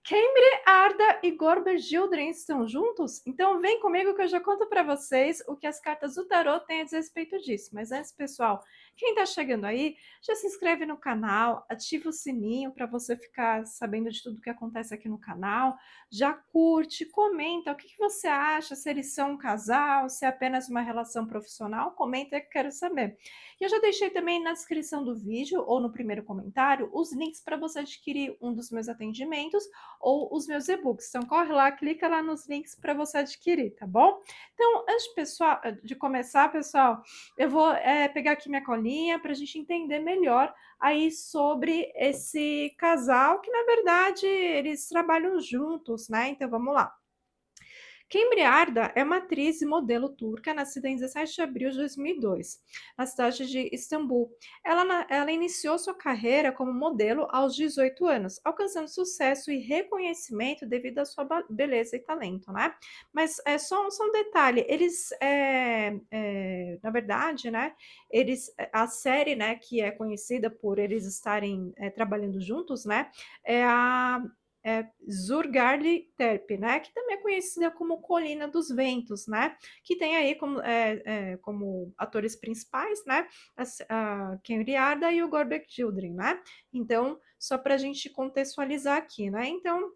Cambry, Arda e Gorber Gildren estão juntos? Então vem comigo que eu já conto para vocês o que as cartas do tarot têm a dizer a respeito disso. Mas antes, pessoal, quem está chegando aí, já se inscreve no canal, ativa o sininho para você ficar sabendo de tudo que acontece aqui no canal. Já curte, comenta o que você acha, se eles são um casal, se é apenas uma relação profissional, comenta que eu quero saber. E eu já deixei também na descrição do vídeo ou no primeiro comentário os links para você adquirir um dos meus atendimentos ou os meus e-books. Então, corre lá, clica lá nos links para você adquirir, tá bom? Então, antes de começar, pessoal, eu vou pegar aqui minha colinha para a gente entender melhor aí sobre esse casal, que na verdade eles trabalham juntos, né? Então, vamos lá. Cambry Arda é uma atriz e modelo turca nascida em 17 de abril de 2002, na cidade de Istambul. Ela iniciou sua carreira como modelo aos 18 anos, alcançando sucesso e reconhecimento devido à sua beleza e talento, né? Mas só um detalhe, na verdade, né, a série, né, que é conhecida por eles estarem trabalhando juntos, né, é a Zurgarli Terp, né, que também é conhecida como Colina dos Ventos, né, que tem aí como atores principais, né, a Ken Riarda e o Gorbek Children, né. Então, só para a gente contextualizar aqui, né. Então,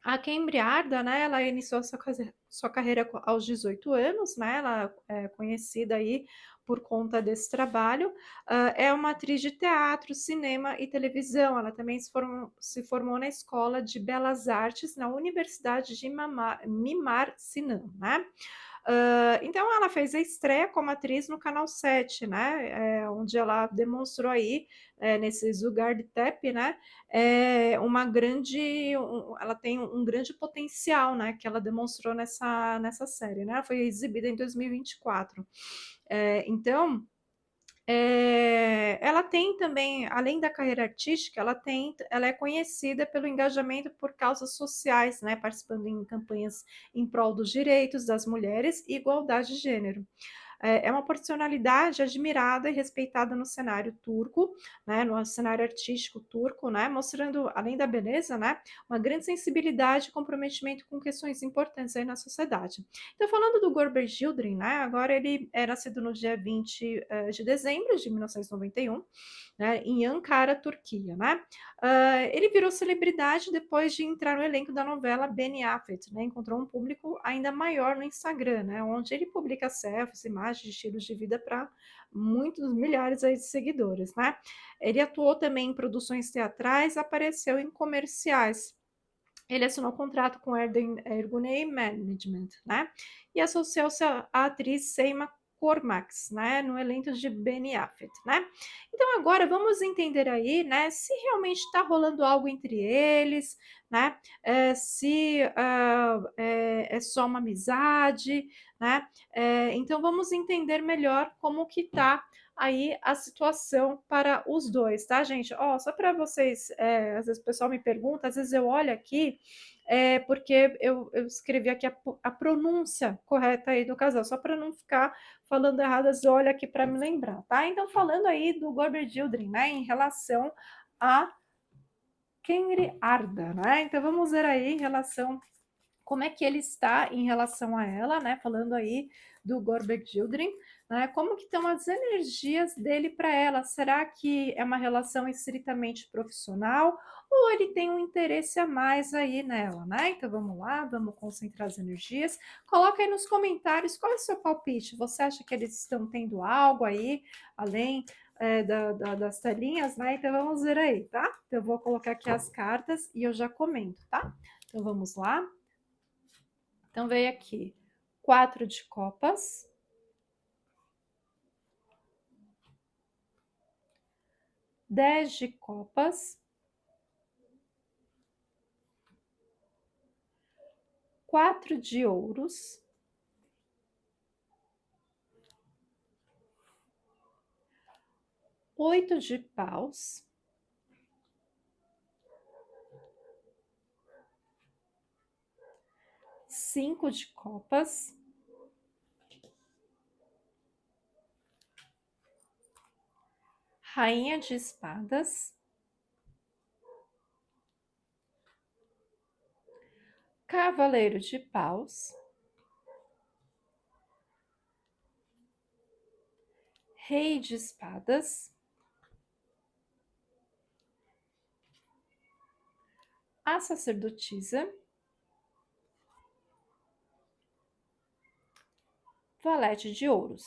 a Cambry Arda, né, ela iniciou sua carreira aos 18 anos, né, ela é conhecida aí por conta desse trabalho, é uma atriz de teatro, cinema e televisão, ela também se formou na Escola de Belas Artes na Universidade de Mimar Sinan, né. Então ela fez a estreia como atriz no Canal 7, né, onde ela demonstrou aí, nesse Zugar de Tepe, né, ela tem um grande potencial, né, que ela demonstrou nessa série, né, foi exibida em 2024. Então, ela tem também, além da carreira artística, ela é conhecida pelo engajamento por causas sociais, né, participando em campanhas em prol dos direitos das mulheres e igualdade de gênero. É uma personalidade admirada e respeitada no cenário turco, né, no cenário artístico turco, né, mostrando, além da beleza, né, uma grande sensibilidade e comprometimento com questões importantes aí na sociedade. Então, falando do Gorbel Gildren, né, agora ele é nascido no dia 20 de dezembro de 1991, né, em Ankara, Turquia, né? Ele virou celebridade depois de entrar no elenco da novela Beni Affet, né? Encontrou um público ainda maior no Instagram, né? Onde ele publica selfies, imagens de estilos de vida para muitos milhares aí de seguidores, né? Ele atuou também em produções teatrais, apareceu em comerciais. Ele assinou contrato com Ergunei Management, né? E associou-se à atriz Seima Cormax, né? No elenco de Beni Affet, né? Então agora vamos entender aí, né? Se realmente está rolando algo entre eles, né? Se é só uma amizade, né? Então vamos entender melhor como que tá aí a situação para os dois, tá, gente? Ó, só para vocês, às vezes o pessoal me pergunta, às vezes eu olho aqui, porque eu escrevi aqui a pronúncia correta aí do casal, só para não ficar falando errado, eu olho aqui para me lembrar, tá? Então, falando aí do Gorbel Gildren, né, em relação a Kenri Arda, né? Então, vamos ver aí em relação como é que ele está em relação a ela, né? Falando aí do Gorbel Gildren, né? Como que estão as energias dele para ela? Será que é uma relação estritamente profissional ou ele tem um interesse a mais aí nela, né? Então vamos lá, vamos concentrar as energias. Coloca aí nos comentários qual é o seu palpite. Você acha que eles estão tendo algo aí além das telinhas, né? Então vamos ver aí, tá? Então eu vou colocar aqui as cartas e eu já comento, tá? Então vamos lá. Então, veio aqui 4 de copas, 10 de copas, 4 de ouros, 8 de paus, 5 de copas, rainha de espadas, Cavaleiro de paus, rei de espadas, a sacerdotisa, valete de ouros.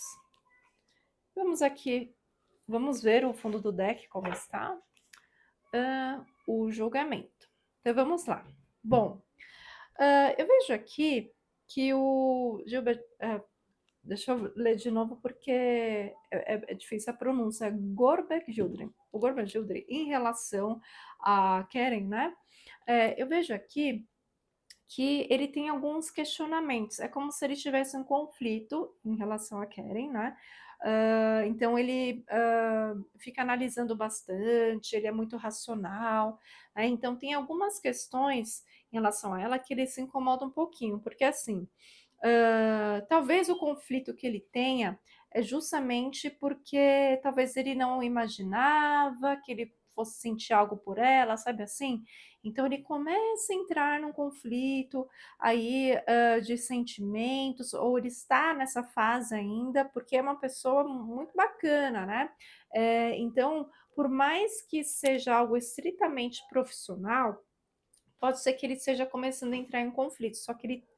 Vamos aqui, vamos ver o fundo do deck como está. O julgamento. Então vamos lá. Bom, eu vejo aqui que o Gilbert. Deixa eu ler de novo porque é difícil a pronúncia. É Gorbek Gildren. O Gorbek Gildren, em relação a Keren, né? Eu vejo aqui que ele tem alguns questionamentos. É como se ele tivesse um conflito em relação a Keren, né? Então ele fica analisando bastante, ele é muito racional, né? Então tem algumas questões em relação a ela que ele se incomoda um pouquinho, porque assim, talvez o conflito que ele tenha é justamente porque talvez ele não imaginava que ele fosse sentir algo por ela, sabe assim? Então ele começa a entrar num conflito aí de sentimentos, ou ele está nessa fase ainda, porque é uma pessoa muito bacana, né? Então, por mais que seja algo estritamente profissional, pode ser que ele esteja começando a entrar em conflito, só que ele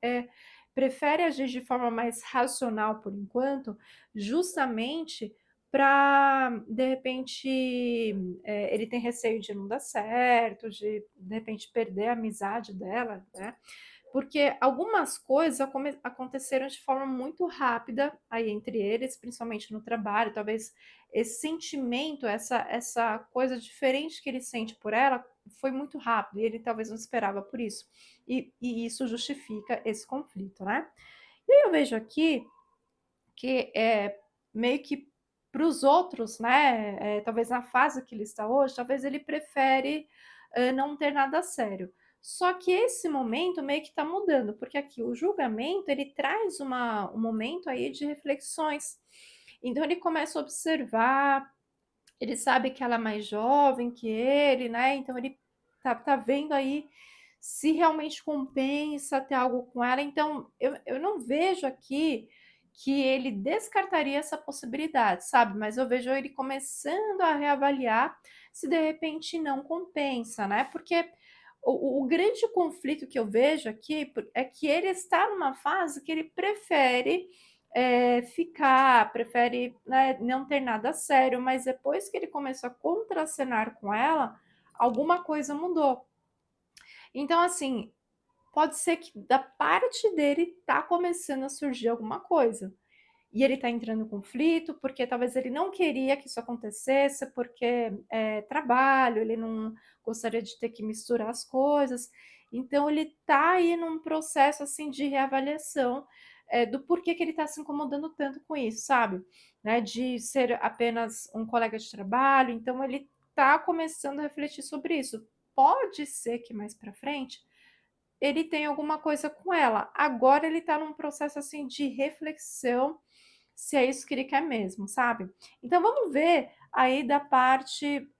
prefere agir de forma mais racional por enquanto, justamente para, de repente, ele tem receio de não dar certo, de repente perder a amizade dela, né? Porque algumas coisas aconteceram de forma muito rápida aí entre eles, principalmente no trabalho. Talvez esse sentimento, essa coisa diferente que ele sente por ela, foi muito rápido e ele talvez não esperava por isso. E isso justifica esse conflito, né? E eu vejo aqui que meio que para os outros, né? Talvez na fase que ele está hoje, talvez ele prefere não ter nada sério. Só que esse momento meio que está mudando, porque aqui o julgamento ele traz um momento aí de reflexões. Então ele começa a observar, ele sabe que ela é mais jovem que ele, né? Então ele tá vendo aí se realmente compensa ter algo com ela. Então eu não vejo aqui que ele descartaria essa possibilidade, sabe? Mas eu vejo ele começando a reavaliar se de repente não compensa, né? Porque o grande conflito que eu vejo aqui é que ele está numa fase que ele prefere ficar, prefere, né, não ter nada sério, mas depois que ele começou a contracenar com ela, alguma coisa mudou. Então, assim, pode ser que da parte dele tá começando a surgir alguma coisa. E ele tá entrando em conflito, porque talvez ele não queria que isso acontecesse, porque é trabalho, ele não gostaria de ter que misturar as coisas. Então ele tá aí num processo assim de reavaliação do porquê que ele está se incomodando tanto com isso, sabe? Né? De ser apenas um colega de trabalho. Então ele tá começando a refletir sobre isso. Pode ser que mais para frente ele tenha alguma coisa com ela. Agora ele tá num processo assim de reflexão se é isso que ele quer mesmo, sabe? Então vamos ver aí da parte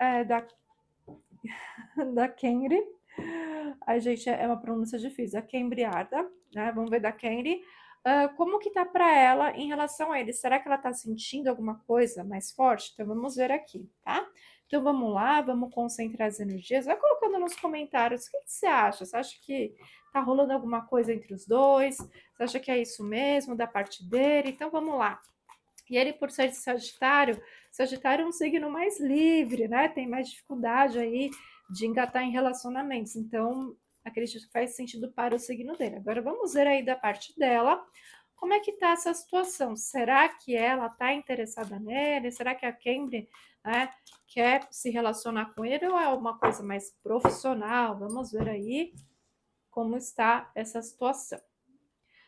da Kenry. Ai, gente, é uma pronúncia difícil. A Cembriarda, né? Vamos ver da Kenry. Como que tá para ela em relação a ele? Será que ela tá sentindo alguma coisa mais forte? Então vamos ver aqui, tá? Então vamos lá, vamos concentrar as energias. Vai colocando nos comentários o que você acha. Você acha que tá rolando alguma coisa entre os dois? Você acha que é isso mesmo da parte dele? Então vamos lá. E ele, por ser de Sagitário, Sagitário é um signo mais livre, né? Tem mais dificuldade aí de engatar em relacionamentos. Então, acredito que faz sentido para o signo dele. Agora vamos ver aí da parte dela. Como é que tá essa situação? Será que ela tá interessada nele? Será que a Cambry, né, quer se relacionar com ele ou é uma coisa mais profissional? Vamos ver aí como está essa situação.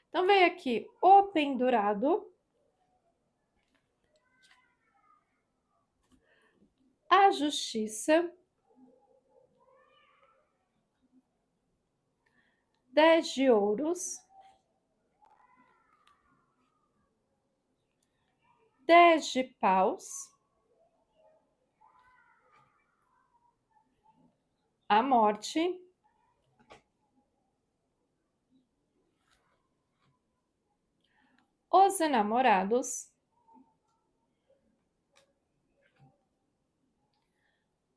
Então veio aqui o pendurado, a justiça, 10 de ouros, 10 de paus, a morte, Os Enamorados,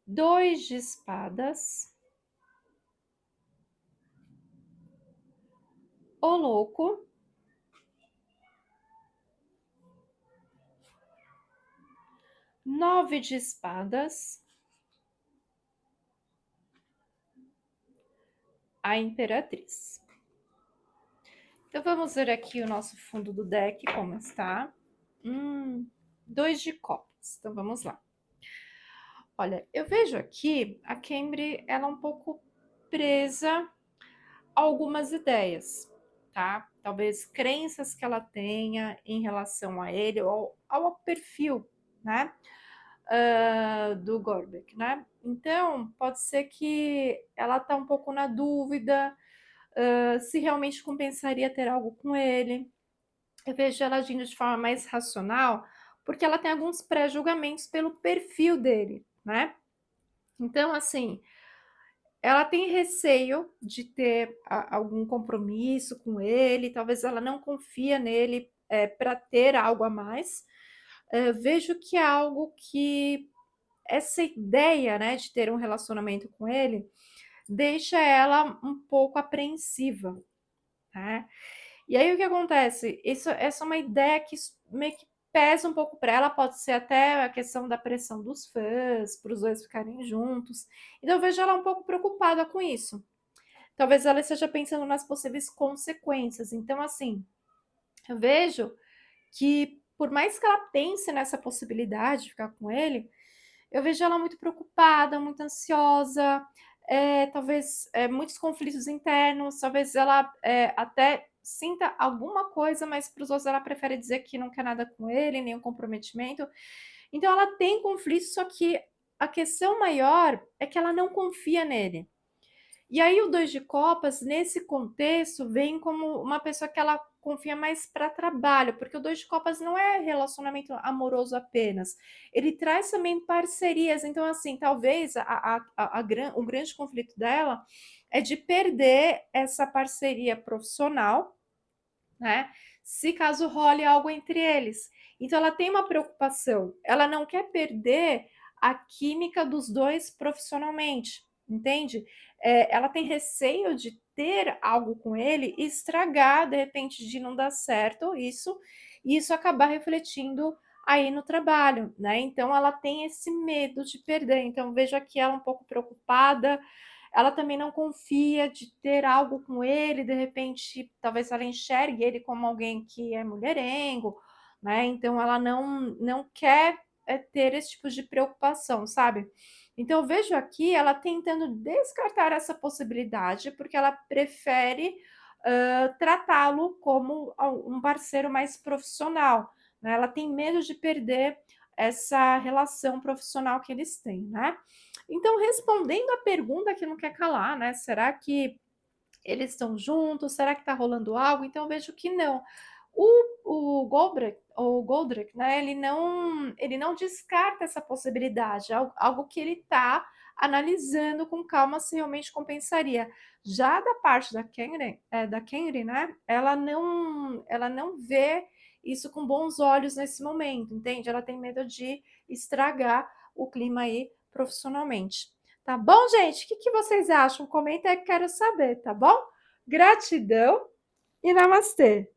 Dois de Espadas, O Louco, Nove de Espadas, a Imperatriz. Então vamos ver aqui o nosso fundo do deck, como está. Dois de copas. Então vamos lá. Olha, eu vejo aqui a Camry, ela é um pouco presa a algumas ideias, tá? Talvez crenças que ela tenha em relação a ele ou ao perfil, né? Do Gorbeck, né? Então, pode ser que ela tá um pouco na dúvida se realmente compensaria ter algo com ele. Eu vejo ela agindo de forma mais racional, porque ela tem alguns pré-julgamentos pelo perfil dele, né? Então, assim, ela tem receio de ter algum compromisso com ele, talvez ela não confia nele para ter algo a mais. Vejo que é algo que essa ideia, né, de ter um relacionamento com ele deixa ela um pouco apreensiva, né? E aí o que acontece? Essa é uma ideia que meio que pesa um pouco para ela, pode ser até a questão da pressão dos fãs, para os dois ficarem juntos. Então eu vejo ela um pouco preocupada com isso. Talvez ela esteja pensando nas possíveis consequências. Então, assim, eu vejo que por mais que ela pense nessa possibilidade de ficar com ele, eu vejo ela muito preocupada, muito ansiosa, talvez muitos conflitos internos, talvez ela até sinta alguma coisa, mas para os outros ela prefere dizer que não quer nada com ele, nenhum comprometimento. Então ela tem conflitos, só que a questão maior é que ela não confia nele. E aí o dois de copas, nesse contexto, vem como uma pessoa que ela confia mais para trabalho, porque o dois de copas não é relacionamento amoroso apenas, ele traz também parcerias. Então, assim, talvez o grande conflito dela é de perder essa parceria profissional, né? Se caso role algo entre eles. Então, ela tem uma preocupação, ela não quer perder a química dos dois profissionalmente, entende? Ela tem receio de ter algo com ele e estragar, de repente, de não dar certo isso, e isso acabar refletindo aí no trabalho, né? Então, ela tem esse medo de perder. Então, vejo aqui ela um pouco preocupada, ela também não confia de ter algo com ele, de repente, talvez ela enxergue ele como alguém que é mulherengo, né? Então ela não quer ter esse tipo de preocupação, sabe? Então eu vejo aqui ela tentando descartar essa possibilidade, porque ela prefere tratá-lo como um parceiro mais profissional, né? Ela tem medo de perder essa relação profissional que eles têm, né? Então, respondendo a pergunta que não quer calar, né? Será que eles estão juntos? Será que está rolando algo? Então, eu vejo que não. O Goldrick, né? Ele não descarta essa possibilidade, algo que ele está analisando com calma se realmente compensaria. Já da parte da Kenry, né? Ela não vê isso com bons olhos nesse momento, entende? Ela tem medo de estragar o clima aí profissionalmente. Tá bom, gente? O que vocês acham? Comenta aí que quero saber, tá bom? Gratidão e namastê!